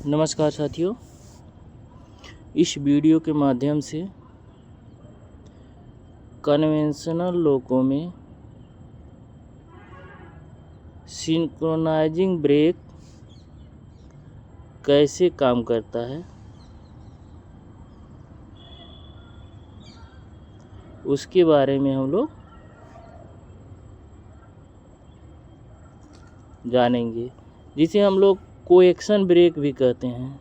नमस्कार साथियों, इस वीडियो के माध्यम से कन्वेंशनल लोको में सिंक्रोनाइजिंग ब्रेक कैसे काम करता है उसके बारे में हम लोग जानेंगे, जिसे हम लोग कोएक्शन ब्रेक भी कहते हैं।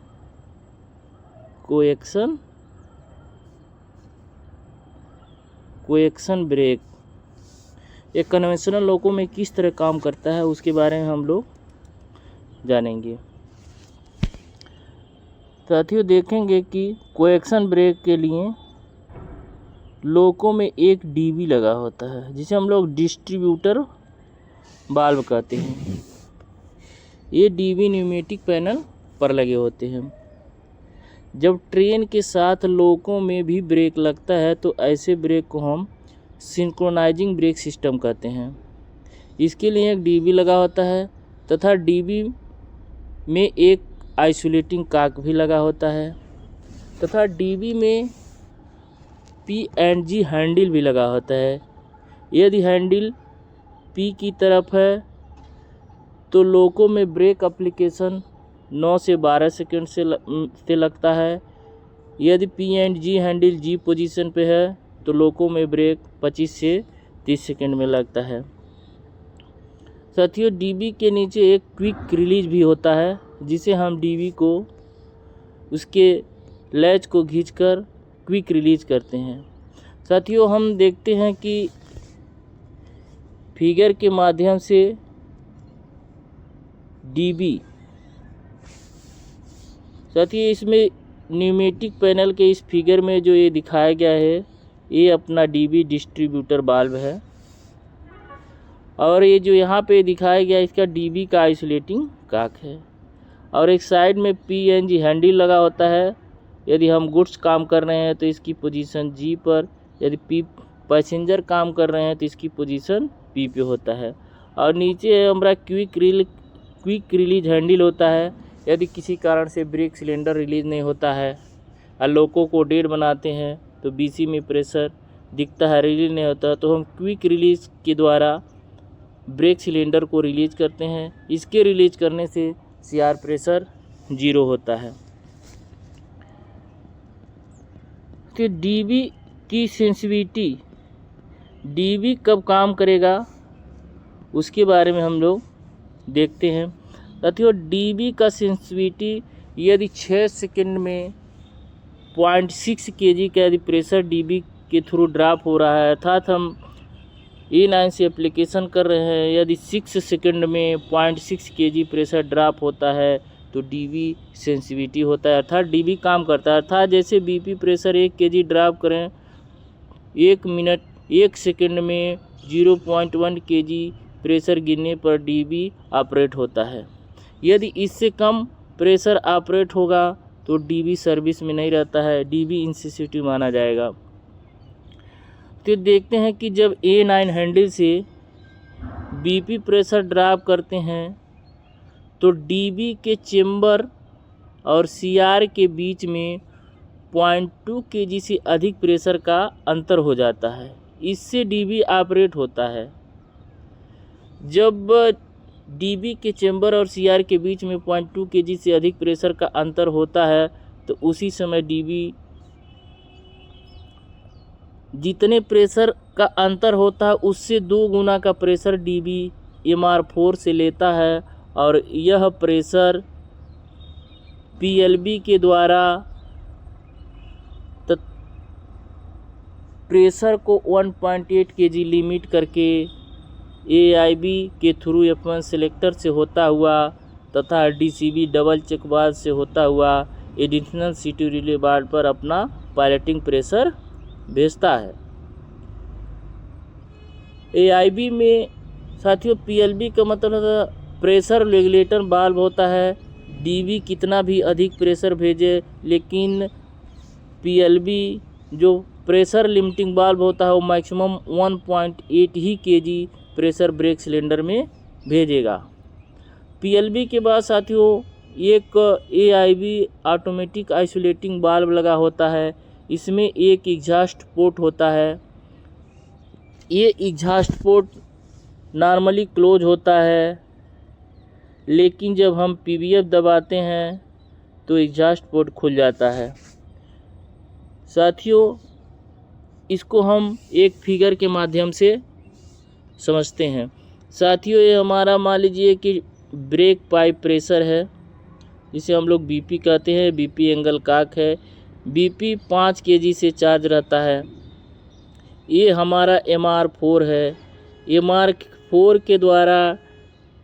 कोएक्शन ब्रेक एक कन्वेंशनल लोको में किस तरह काम करता है उसके बारे में हम लोग जानेंगे। साथियों, देखेंगे कि कोएक्शन ब्रेक के लिए लोको में एक डीबी लगा होता है, जिसे हम लोग डिस्ट्रीब्यूटर वाल्व कहते हैं। ये डीबी न्यूमेटिक पैनल पर लगे होते हैं। जब ट्रेन के साथ लोको में भी ब्रेक लगता है तो ऐसे ब्रेक को हम सिंक्रोनाइजिंग ब्रेक सिस्टम कहते हैं। इसके लिए एक डीबी लगा होता है तथा डीबी में एक आइसोलेटिंग काक भी लगा होता है तथा डीबी में पी एंड जी हैंडल भी लगा होता है। यदि हैंडल पी की तरफ है तो लोको में ब्रेक एप्लीकेशन 9 से 12 सेकंड से लगता है। यदि P and G handle G position पे है तो लोको में ब्रेक 25 से 30 सेकंड में लगता है। साथियों, डीबी के नीचे एक क्विक रिलीज भी होता है, जिसे हम डीबी को उसके लैच को खींचकर क्विक रिलीज करते हैं। साथियों, हम देखते हैं कि फिगर के माध्यम से डीबी, साथियों इसमें न्यूमेटिक पैनल के इस फिगर में जो ये दिखाया गया है, ये अपना डीबी डिस्ट्रीब्यूटर वाल्व है और ये जो यहाँ पे दिखाया गया इसका डीबी का आइसोलेटिंग काक है और एक साइड में पीएनजी हैंडल लगा होता है। यदि हम गुड्स काम कर रहे हैं तो इसकी पोजीशन जी पर, यदि पी पैसेंजर काम कर रहे हैं तो इसकी पोजीशन पी पे होता है और नीचे हमारा क्विक रिलीज हैंडल होता है। यदि किसी कारण से ब्रेक सिलेंडर रिलीज नहीं होता है और लोको को डेड बनाते हैं तो बीसी में प्रेशर दिखता है, रिलीज नहीं होता, तो हम क्विक रिलीज के द्वारा ब्रेक सिलेंडर को रिलीज करते हैं। इसके रिलीज करने से सीआर प्रेशर 0 होता है। तो डीबी की सेंसिटिविटी, डीबी कब काम करेगा उसके बारे में हम लोग देखते हैं। साथियों, डीबी का सेंसिटिविटी यदि 6 सेकंड में 0.6 kg का यदि प्रेशर डीबी के थ्रू ड्रॉप हो रहा है, अर्थात हम E9 से एप्लीकेशन कर रहे हैं, यदि 6 सेकंड में 0.6 kg प्रेशर ड्रॉप होता है तो डीबी सेंसिटिविटी होता है, अर्थात डीबी काम करता है। अर्थात जैसे बीपी प्रेशर 1 kg ड्रॉप करें, 1 सेकंड में 0.1 kg प्रेशर गिरने पर डीबी ऑपरेट होता है। यदि इससे कम प्रेशर ऑपरेट होगा तो डीबी सर्विस में नहीं रहता है, डीबी इनसेंसिटिव माना जाएगा। तो देखते हैं कि जब A9 हैंडल से बीपी प्रेशर ड्रॉप करते हैं तो डीबी के चेंबर और सीआर के बीच में 0.2 kg से अधिक प्रेशर का अंतर हो जाता है, इससे डीबी ऑपरेट होता है। जब डीबी के चेंबर और सीआर के बीच में 0.2 kg से अधिक प्रेशर का अंतर होता है तो उसी समय डीबी जितने प्रेशर का अंतर होता है उससे 2 गुना का प्रेशर डीबी MR4 से लेता है और यह प्रेशर पीएलबी के द्वारा प्रेशर को 1.8 kg लिमिट करके AIB के थ्रू F1 सेलेक्टर से होता हुआ तथा DCB डबल चेक वाल्व से होता हुआ एडिशनल सिटी रिले वाल्व पर अपना पायलटिंग प्रेशर भेजता है। AIB में साथियों पीएलबी का मतलब प्रेशर रेगुलेटर वाल्व होता है। डीबी कितना भी अधिक प्रेशर भेजे, लेकिन पीएलबी जो प्रेशर लिमिटिंग वाल्व होता है वो मैक्सिमम 1.8 ही kg प्रेशर ब्रेक सिलेंडर में भेजेगा। पीएलबी के बाद साथियों एक AIB ऑटोमेटिक आइसोलेटिंग वाल्व लगा होता है। इसमें एक एग्जॉस्ट पोर्ट होता है। ये एग्जॉस्ट पोर्ट नॉर्मली क्लोज होता है, लेकिन जब हम PVF दबाते हैं तो एग्जॉस्ट पोर्ट खुल जाता है। साथियों, इसको हम एक फिगर के माध्यम से समझते हैं। साथियों, ये हमारा मान लीजिए कि ब्रेक पाइप प्रेशर है, जिसे हम लोग BP कहते हैं। BP एंगल काक है। BP 5 kg से चार्ज रहता है। ये हमारा MR4 है। MR4 के द्वारा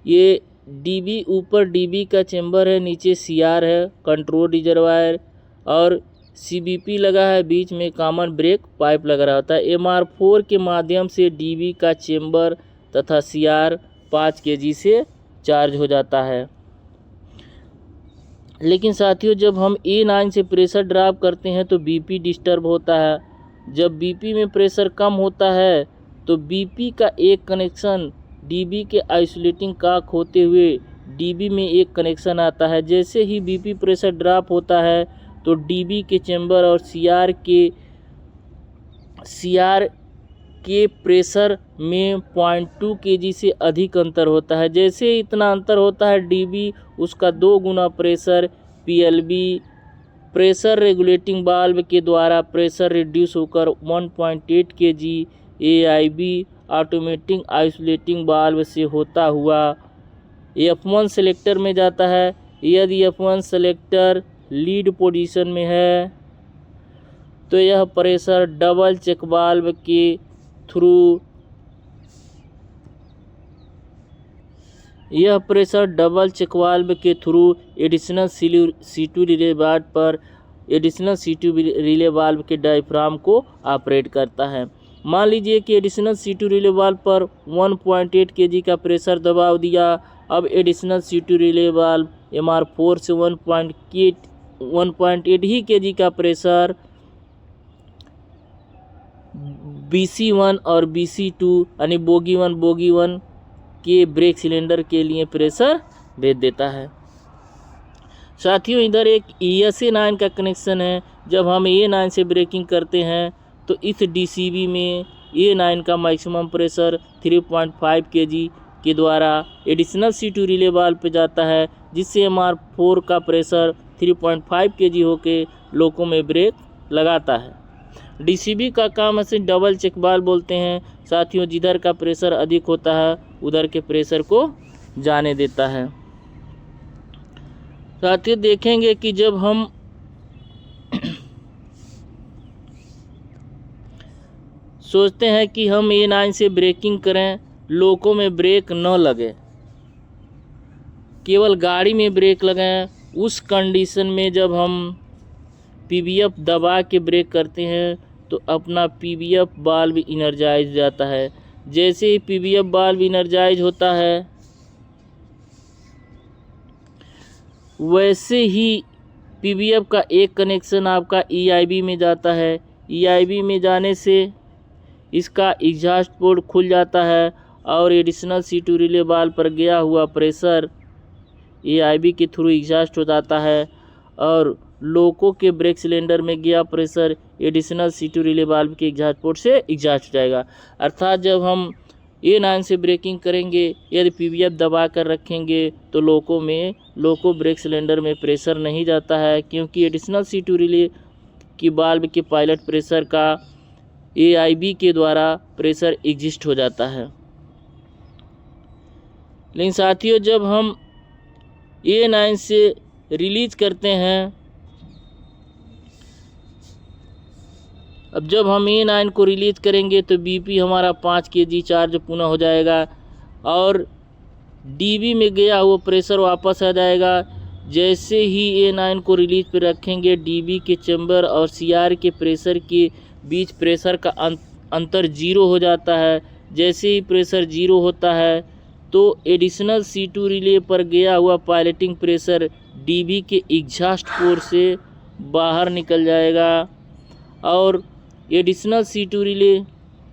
ये DB, ऊपर DB का चेंबर है, नीचे CR है, कंट्रोल रिजर्वायर, और CBP लगा है, बीच में कॉमन ब्रेक पाइप लगा रहा होता है। MR4 के माध्यम से DB का चेंबर तथा CR 5 kg से चार्ज हो जाता है। लेकिन साथियों, जब हम A9 से प्रेशर ड्रॉप करते हैं तो BP डिस्टर्ब होता है। जब BP में प्रेशर कम होता है तो BP का एक कनेक्शन DB के आइसोलेटिंग काक होते हुए DB में एक कनेक्शन आता है। जैसे ही BP प्रेशर ड्रॉप होता है तो DB के चेंबर और CR के प्रेशर में 0.2 kg से अधिक अंतर होता है। जैसे इतना अंतर होता है, DB उसका 2 गुना pressure PLB pressure regulating valve के द्वारा प्रेशर रिड्यूस होकर 1.8 kg AIB automatic isolating valve से होता हुआ F1 सेलेक्टर में जाता है। यदि F1 सेलेक्टर लीड पोजीशन में है तो यह प्रेशर डबल चेक वाल्व के through additional C2 relay valve के डायफ्राम को ऑपरेट करता है। मान लीजिए कि एडिशनल C2 रिले वाल्व पर 1.8 kg का प्रेशर दबाव दिया। अब additional C2 relay valve MR4 से 1.8 ही kg का प्रेशर BC1 और BC2 यानी बोगी 1 के ब्रेक सिलेंडर के लिए प्रेशर भेज देता है। साथियों, इधर एक ESA9 का कनेक्शन है। जब हम A9 से ब्रेकिंग करते हैं तो इस DCB में A9 का मैक्सिमम प्रेशर 3.5 kg के द्वारा एडिशनल C2 रिले वाल्व पे जाता है, जिससे MR4 का प्रेशर 3.5 kg होके लोको में ब्रेक लगाता है। DCB का काम इसे डबल चेक वाल्व बोलते हैं। साथियों, जिधर का प्रेशर अधिक होता है उधर के प्रेशर को जाने देता है। साथियों, देखेंगे कि जब हम सोचते हैं कि हम A9 से ब्रेकिंग करें, लोको में ब्रेक न लगे, केवल गाड़ी में ब्रेक लगाएं, उस कंडीशन में जब हम PVF दबा के ब्रेक करते हैं तो अपना PVF वाल्व इनर्जाइज जाता है। जैसे ही PVF वाल्व इनर्जाइज होता है, वैसे ही PVF का एक कनेक्शन आपका EIB में जाता है। EIB में जाने से इसका एग्जॉस्ट पोर्ट खुल जाता है और एडिशनल C2 रिले वाल्व पर गया हुआ प्रेशर AIB के थ्रू एग्जॉस्ट हो जाता है और लोको के ब्रेक सिलेंडर में गया pressure additional C2 relay valve के एग्जॉस्ट पोर्ट से एग्जॉस्ट हो जाएगा। अर्थात जब हम A9 से ब्रेकिंग करेंगे, यदि PVF दबा कर रखेंगे तो लोको ब्रेक सिलेंडर में प्रेशर नहीं जाता है, क्योंकि एडिशनल C2 रिले की वाल्व के पायलट प्रेशर का AIB के द्वारा प्रेशर एग्जिस्ट हो जाता है। लेकिन साथियों, जब हम A9 से रिलीज करते हैं, अब जब हम A9 को रिलीज करेंगे तो BP हमारा 5 kg चार्ज पुनः हो जाएगा और DB में गया हुआ प्रेशर वापस आ जाएगा। जैसे ही A9 को रिलीज पे रखेंगे, DB के चेंबर और CR के प्रेशर के बीच प्रेशर का अंतर 0 हो जाता है। जैसे ही प्रेशर 0 होता है तो एडिशनल C2 रिले पर गया हुआ पायलटिंग प्रेशर DB के एग्जॉस्ट पोर्ट से बाहर निकल जाएगा और एडिशनल C2 रिले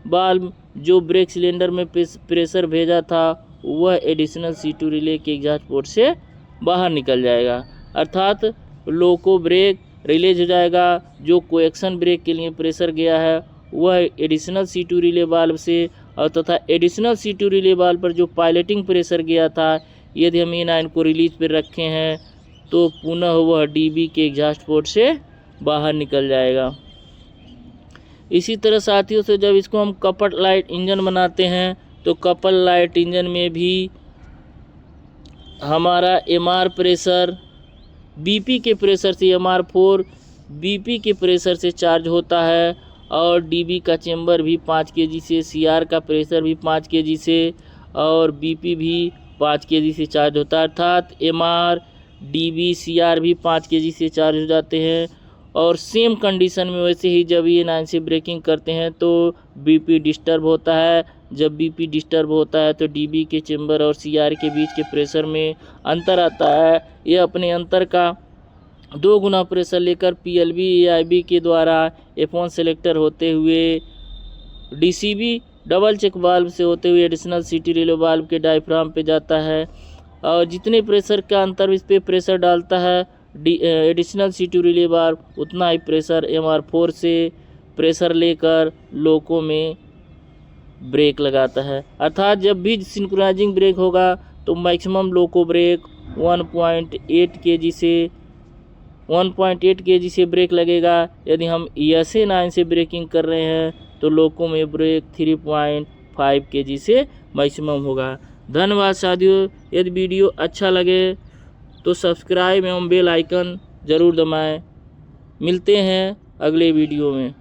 वाल्व जो ब्रेक सिलेंडर में प्रेशर भेजा था वह एडिशनल C2 रिले के एग्जॉस्ट पोर्ट से बाहर निकल जाएगा। अर्थात लोको ब्रेक रिलीज हो जाएगा। जो कोएक्शन ब्रेक के लिए प्रेशर गया है वह एडिशनल C2 रिले वाल्व से और तथा एडिशनल C2 रिले वाल्व पर जो पायलटिंग प्रेशर गया था, यदि हम E9 को रिलीज पर रखे हैं तो पुनः वह DB के एग्जॉस्ट पोर्ट से बाहर निकल जाएगा। इसी तरह साथियों से जब इसको हम कपल लाइट इंजन बनाते हैं तो कपल लाइट इंजन में भी हमारा MR प्रेशर BP के प्रेशर से MR4 BP के प्रेशर से चार्ज होता है और DB का चेंबर भी 5 kg से, CR का प्रेशर भी 5 kg से और BP भी 5 kg से चार्ज होता है। अर्थात MR DB CR भी 5 kg से चार्ज हो जाते हैं। और सेम कंडीशन में वैसे ही जब E9 से ब्रेकिंग करते हैं तो BP डिस्टर्ब होता है। जब BP डिस्टर्ब होता है तो DB के चेंबर और CR के बीच के प्रेशर में अंतर आता है। यह अपने अंतर का 2 गुना प्रेशर लेकर PLB AIB के द्वारा F1 सेलेक्टर होते हुए DCB डबल चेक वाल्व से होते हुए एडिशनल CT रिले वाल्व के डायफ्राम पे जाता है और जितने प्रेशर का अंतर इस पे प्रेशर डालता है एडिशनल C2 रिले वाल्व उतना ही प्रेशर MR4 से प्रेशर लेकर लोको में ब्रेक लगाता है। अर्थात जब भी सिंक्रोनाइजिंग ब्रेक होगा तो मैक्सिमम लोको ब्रेक 1.8 kg से ब्रेक लगेगा। यदि हम SA9 से ब्रेकिंग कर रहे हैं तो लोको में ब्रेक 3.5 kg से मैक्सिमम होगा। धन्यवाद साथियों। यदि वीडियो अच्छा लगे तो सब्सक्राइब एवं बेल आइकन ज़रूर दबाएं। मिलते हैं अगले वीडियो में।